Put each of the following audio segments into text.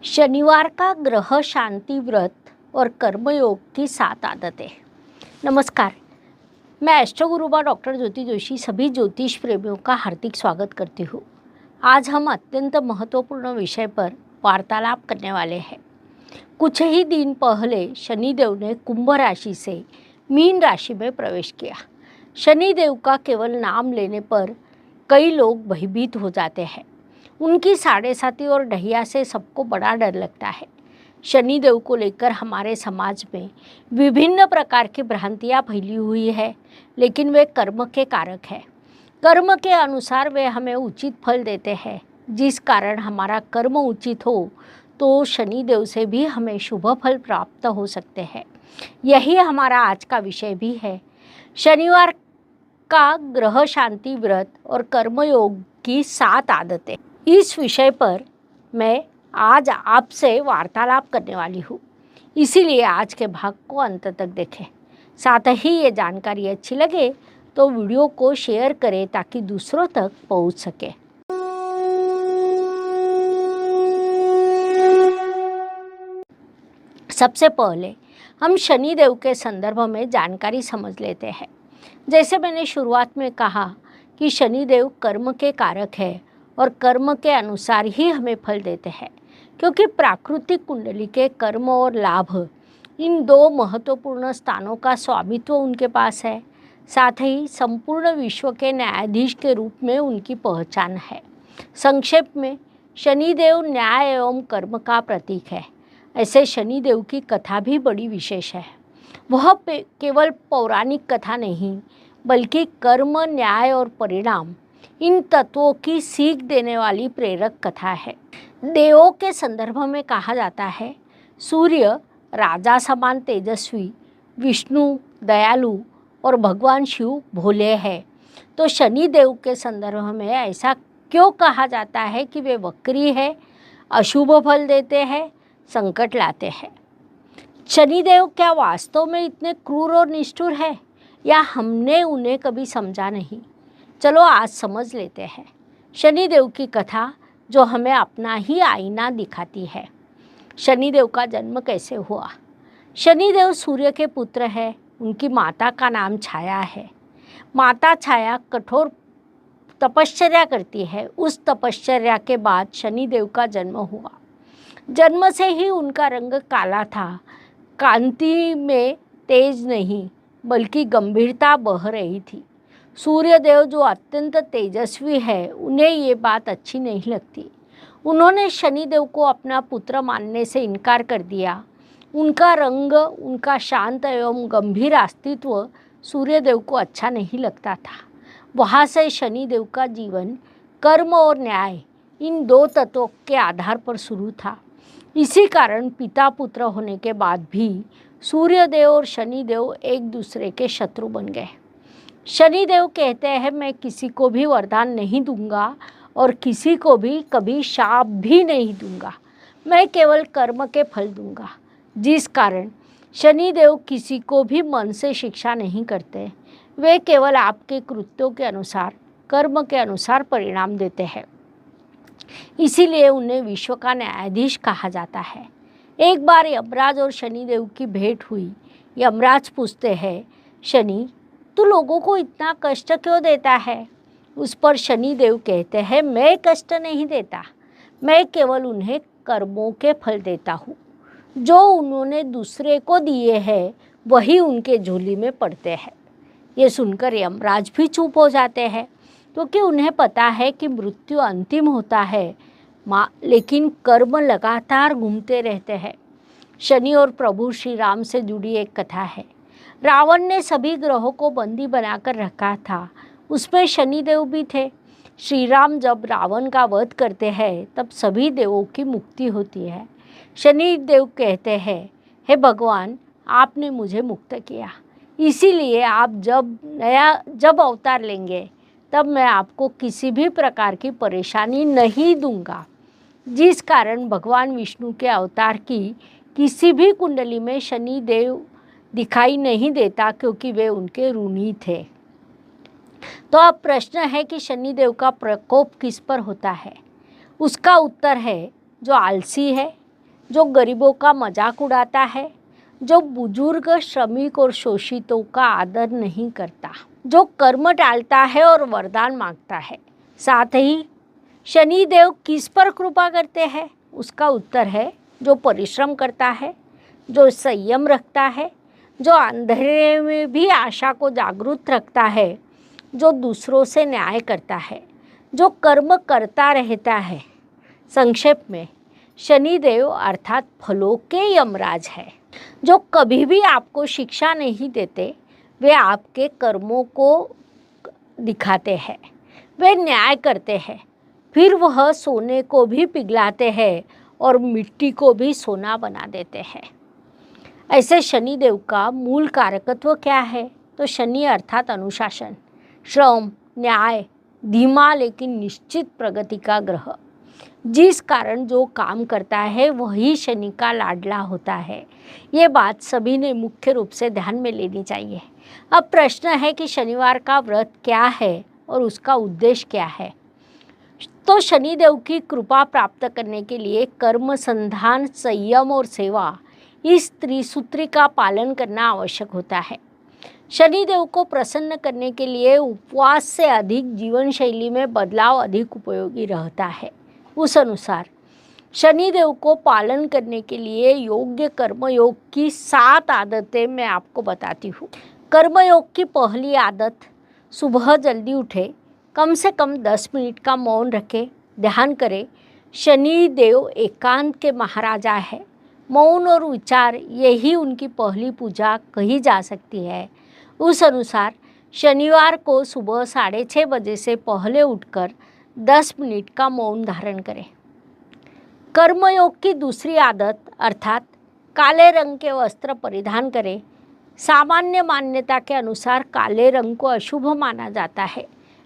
शनिवार का ग्रह शांति व्रत और कर्मयोग की 7 आदतें। नमस्कार, मैं एस्ट्रोगुरुबा डॉक्टर ज्योति जोशी सभी ज्योतिष प्रेमियों का हार्दिक स्वागत करती हूँ। आज हम अत्यंत महत्वपूर्ण विषय पर वार्तालाप करने वाले हैं। कुछ ही दिन पहले शनिदेव ने कुंभ राशि से मीन राशि में प्रवेश किया। शनिदेव का केवल नाम लेने पर कई लोग भयभीत हो जाते हैं। उनकी साढ़ेसाती और ढैया से सबको बड़ा डर लगता है। शनिदेव को लेकर हमारे समाज में विभिन्न प्रकार की भ्रांतियाँ फैली हुई है, लेकिन वे कर्म के कारक हैं। कर्म के अनुसार वे हमें उचित फल देते हैं। जिस कारण हमारा कर्म उचित हो तो शनिदेव से भी हमें शुभ फल प्राप्त हो सकते हैं। यही हमारा आज का विषय भी है। शनिवार का ग्रह शांति व्रत और कर्मयोग की 7 आदतें। इस विषय पर मैं आज आपसे वार्तालाप करने वाली हूँ, इसीलिए आज के भाग को अंत तक देखें। साथ ही ये जानकारी अच्छी लगे तो वीडियो को शेयर करें ताकि दूसरों तक पहुँच सके। सबसे पहले हम शनिदेव के संदर्भ में जानकारी समझ लेते हैं। जैसे मैंने शुरुआत में कहा कि शनिदेव कर्म के कारक है और कर्म के अनुसार ही हमें फल देते हैं, क्योंकि प्राकृतिक कुंडली के कर्म और लाभ इन 2 महत्वपूर्ण स्थानों का स्वामित्व उनके पास है। साथ ही संपूर्ण विश्व के न्यायाधीश के रूप में उनकी पहचान है। संक्षेप में शनिदेव न्याय एवं कर्म का प्रतीक है। ऐसे शनिदेव की कथा भी बड़ी विशेष है। वह केवल पौराणिक कथा नहीं, बल्कि कर्म, न्याय और परिणाम इन तत्वों की सीख देने वाली प्रेरक कथा है। देवों के संदर्भ में कहा जाता है, सूर्य राजा समान तेजस्वी, विष्णु दयालु और भगवान शिव भोले हैं। तो शनिदेव के संदर्भ में ऐसा क्यों कहा जाता है कि वे वक्री है, अशुभ फल देते हैं, संकट लाते हैं? शनिदेव क्या वास्तव में इतने क्रूर और निष्ठुर है, या हमने उन्हें कभी समझा नहीं? चलो आज समझ लेते हैं शनिदेव की कथा, जो हमें अपना ही आईना दिखाती है। शनिदेव का जन्म कैसे हुआ? शनिदेव सूर्य के पुत्र है। उनकी माता का नाम छाया है। माता छाया कठोर तपश्चर्या करती है। उस तपश्चर्या के बाद शनिदेव का जन्म हुआ। जन्म से ही उनका रंग काला था। कांति में तेज नहीं, बल्कि गंभीरता बह रही थी। सूर्यदेव जो अत्यंत तेजस्वी है, उन्हें ये बात अच्छी नहीं लगती। उन्होंने शनिदेव को अपना पुत्र मानने से इनकार कर दिया। उनका रंग, उनका शांत एवं गंभीर अस्तित्व सूर्यदेव को अच्छा नहीं लगता था। वहाँ से शनिदेव का जीवन कर्म और न्याय इन 2 तत्वों के आधार पर शुरू था। इसी कारण पिता पुत्र होने के बाद भी सूर्यदेव और शनिदेव एक दूसरे के शत्रु बन गए। शनिदेव कहते हैं, मैं किसी को भी वरदान नहीं दूंगा और किसी को भी कभी शाप भी नहीं दूंगा। मैं केवल कर्म के फल दूंगा। जिस कारण शनिदेव किसी को भी मन से शिक्षा नहीं करते। वे केवल आपके कृत्यों के अनुसार, कर्म के अनुसार परिणाम देते हैं। इसीलिए उन्हें विश्व का न्यायाधीश कहा जाता है। एक बार यमराज और शनिदेव की भेंट हुई। यमराज पूछते हैं, शनि, तू लोगों को इतना कष्ट क्यों देता है? उस पर शनिदेव कहते हैं, मैं कष्ट नहीं देता, मैं केवल उन्हें कर्मों के फल देता हूँ। जो उन्होंने दूसरे को दिए हैं वही उनके झोली में पड़ते हैं। ये सुनकर यमराज भी चुप हो जाते हैं, क्योंकि उन्हें पता है कि मृत्यु अंतिम होता है, लेकिन कर्म लगातार घूमते रहते हैं। शनि और प्रभु श्री राम से जुड़ी एक कथा है। रावण ने सभी ग्रहों को बंदी बनाकर रखा था, उसमें शनिदेव भी थे। श्री राम जब रावण का वध करते हैं तब सभी देवों की मुक्ति होती है। शनिदेव कहते हैं, हे भगवान, आपने मुझे मुक्त किया, इसीलिए आप जब अवतार लेंगे तब मैं आपको किसी भी प्रकार की परेशानी नहीं दूंगा। जिस कारण भगवान विष्णु के अवतार की किसी भी कुंडली में शनिदेव दिखाई नहीं देता, क्योंकि वे उनके ऋणी थे। तो अब प्रश्न है कि शनिदेव का प्रकोप किस पर होता है? उसका उत्तर है, जो आलसी है, जो गरीबों का मजाक उड़ाता है, जो बुजुर्ग, श्रमिक और शोषितों का आदर नहीं करता, जो कर्म टालता है और वरदान मांगता है। साथ ही शनिदेव किस पर कृपा करते हैं? उसका उत्तर है जो परिश्रम करता है, जो संयम रखता है, जो अंधेरे में भी आशा को जागृत रखता है, जो दूसरों से न्याय करता है, जो कर्म करता रहता है। संक्षेप में शनिदेव अर्थात फलों के यमराज है, जो कभी भी आपको शिक्षा नहीं देते। वे आपके कर्मों को दिखाते हैं, वे न्याय करते हैं, फिर वह सोने को भी पिघलाते हैं और मिट्टी को भी सोना बना देते हैं। ऐसे शनिदेव का मूल कारकत्व क्या है? तो शनि अर्थात अनुशासन, श्रम, न्याय, धीमा लेकिन निश्चित प्रगति का ग्रह। जिस कारण जो काम करता है वही शनि का लाडला होता है। ये बात सभी ने मुख्य रूप से ध्यान में लेनी चाहिए। अब प्रश्न है कि शनिवार का व्रत क्या है और उसका उद्देश्य क्या है। तो शनिदेव की कृपा प्राप्त करने के लिए कर्म, संधान, संयम और सेवा, इस त्रिसूत्री का पालन करना आवश्यक होता है। शनिदेव को प्रसन्न करने के लिए उपवास से अधिक जीवन शैली में बदलाव अधिक उपयोगी रहता है। उस अनुसार शनिदेव को पालन करने के लिए योग्य कर्मयोग की 7 आदतें मैं आपको बताती हूँ। कर्मयोग की पहली आदत, सुबह जल्दी उठे, कम से कम 10 मिनट का मौन रखें, ध्यान करें। शनिदेव एकांत के महाराजा है। मौन और विचार, यही उनकी पहली पूजा कही जा सकती है। उस अनुसार शनिवार को सुबह 6:30 बजे से पहले उठकर 10 मिनट का मौन धारण करें। कर्मयोग की दूसरी आदत अर्थात काले रंग के वस्त्र परिधान करें। सामान्य मान्यता के अनुसार काले रंग को अशुभ माना जाता है,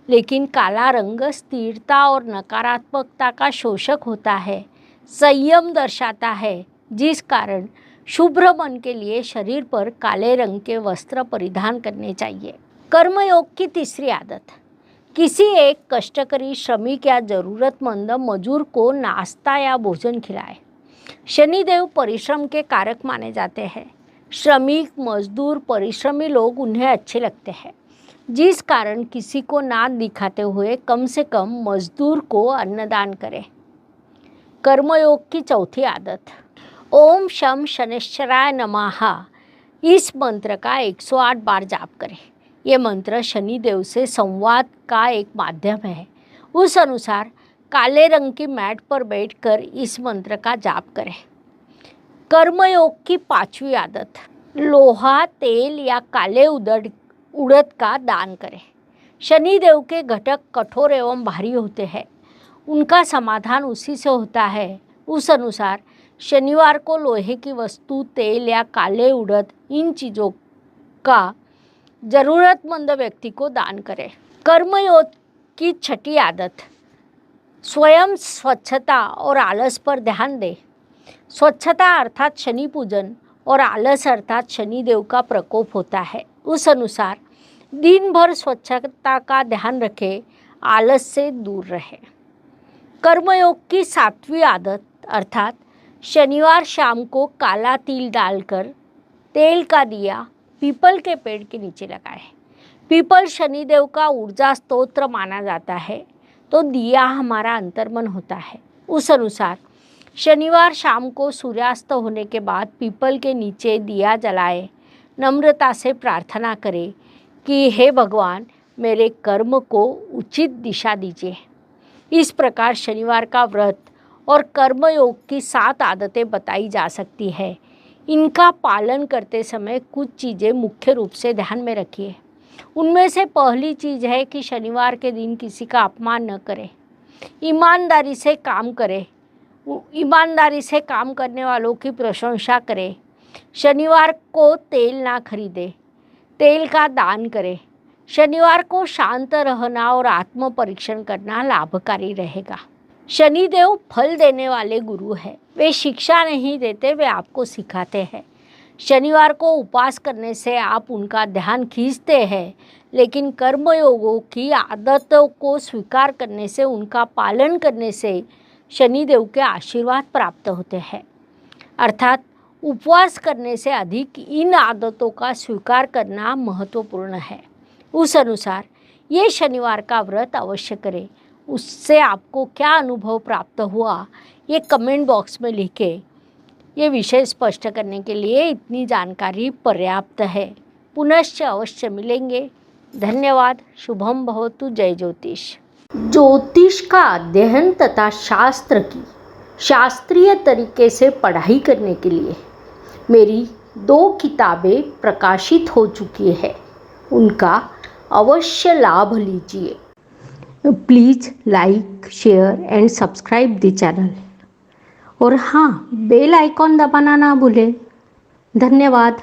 लेकिन काला रंग स्थिरता और नकारात्मकता का शोषक होता है, संयम दर्शाता है, जिस कारण शुभ्र मन के लिए शरीर पर काले रंग के वस्त्र परिधान करने चाहिए। कर्मयोग की तीसरी आदत, किसी एक कष्टकरी, श्रमिक या जरूरतमंद मजदूर को नाश्ता या भोजन खिलाए। शनिदेव परिश्रम के कारक माने जाते हैं। श्रमिक, मजदूर, परिश्रमी लोग उन्हें अच्छे लगते हैं, जिस कारण किसी को नाद दिखाते हुए कम से कम मजदूर को अन्नदान करें। कर्मयोग की चौथी आदत, ओम शम शनिश्चराय नमः, इस मंत्र का 108 बार जाप करें। ये मंत्र शनिदेव से संवाद का एक माध्यम है। उस अनुसार काले रंग की मैट पर बैठकर इस मंत्र का जाप करें। कर्मयोग की 5वीं आदत, लोहा, तेल या काले उड़द का दान करें। शनिदेव के घटक कठोर एवं भारी होते हैं, उनका समाधान उसी से होता है। उस अनुसार शनिवार को लोहे की वस्तु, तेल या काले उड़द, इन चीज़ों का जरूरतमंद व्यक्ति को दान करें। कर्मयोग की 6ठी आदत, स्वयं स्वच्छता और आलस पर ध्यान दें। स्वच्छता अर्थात शनि पूजन और आलस अर्थात शनिदेव का प्रकोप होता है। उस अनुसार दिन भर स्वच्छता का ध्यान रखें, आलस से दूर रहें। कर्मयोग की 7वीं आदत अर्थात शनिवार शाम को काला तिल डालकर तेल का दिया पीपल के पेड़ के नीचे लगाएं। पीपल शनिदेव का ऊर्जा स्तोत्र माना जाता है, तो दिया हमारा अंतर्मन होता है। उस अनुसार शनिवार शाम को सूर्यास्त होने के बाद पीपल के नीचे दिया जलाएं। नम्रता से प्रार्थना करें कि हे भगवान, मेरे कर्म को उचित दिशा दीजिए। इस प्रकार शनिवार का व्रत और कर्मयोग की 7 आदतें बताई जा सकती है। इनका पालन करते समय कुछ चीज़ें मुख्य रूप से ध्यान में रखिए। उनमें से पहली चीज़ है कि शनिवार के दिन किसी का अपमान न करें, ईमानदारी से काम करें, ईमानदारी से काम करने वालों की प्रशंसा करें। शनिवार को तेल ना खरीदें, तेल का दान करें। शनिवार को शांत रहना और आत्म परीक्षण करना लाभकारी रहेगा। शनिदेव फल देने वाले गुरु हैं। वे शिक्षा नहीं देते, वे आपको सिखाते हैं। शनिवार को उपवास करने से आप उनका ध्यान खींचते हैं, लेकिन कर्मयोगों की आदतों को स्वीकार करने से, उनका पालन करने से शनिदेव के आशीर्वाद प्राप्त होते हैं। अर्थात उपवास करने से अधिक इन आदतों का स्वीकार करना महत्वपूर्ण है। उस अनुसार ये शनिवार का व्रत अवश्य करें। उससे आपको क्या अनुभव प्राप्त हुआ ये कमेंट बॉक्स में लिखें। ये विषय स्पष्ट करने के लिए इतनी जानकारी पर्याप्त है। पुनश्च अवश्य मिलेंगे। धन्यवाद। शुभम भवतु। जय ज्योतिष। ज्योतिष का अध्ययन तथा शास्त्र की शास्त्रीय तरीके से पढ़ाई करने के लिए मेरी 2 किताबें प्रकाशित हो चुकी है, उनका अवश्य लाभ लीजिए। Please like, share and subscribe the channel. और हाँ, बेल आइकॉन दबाना ना भूलें। धन्यवाद।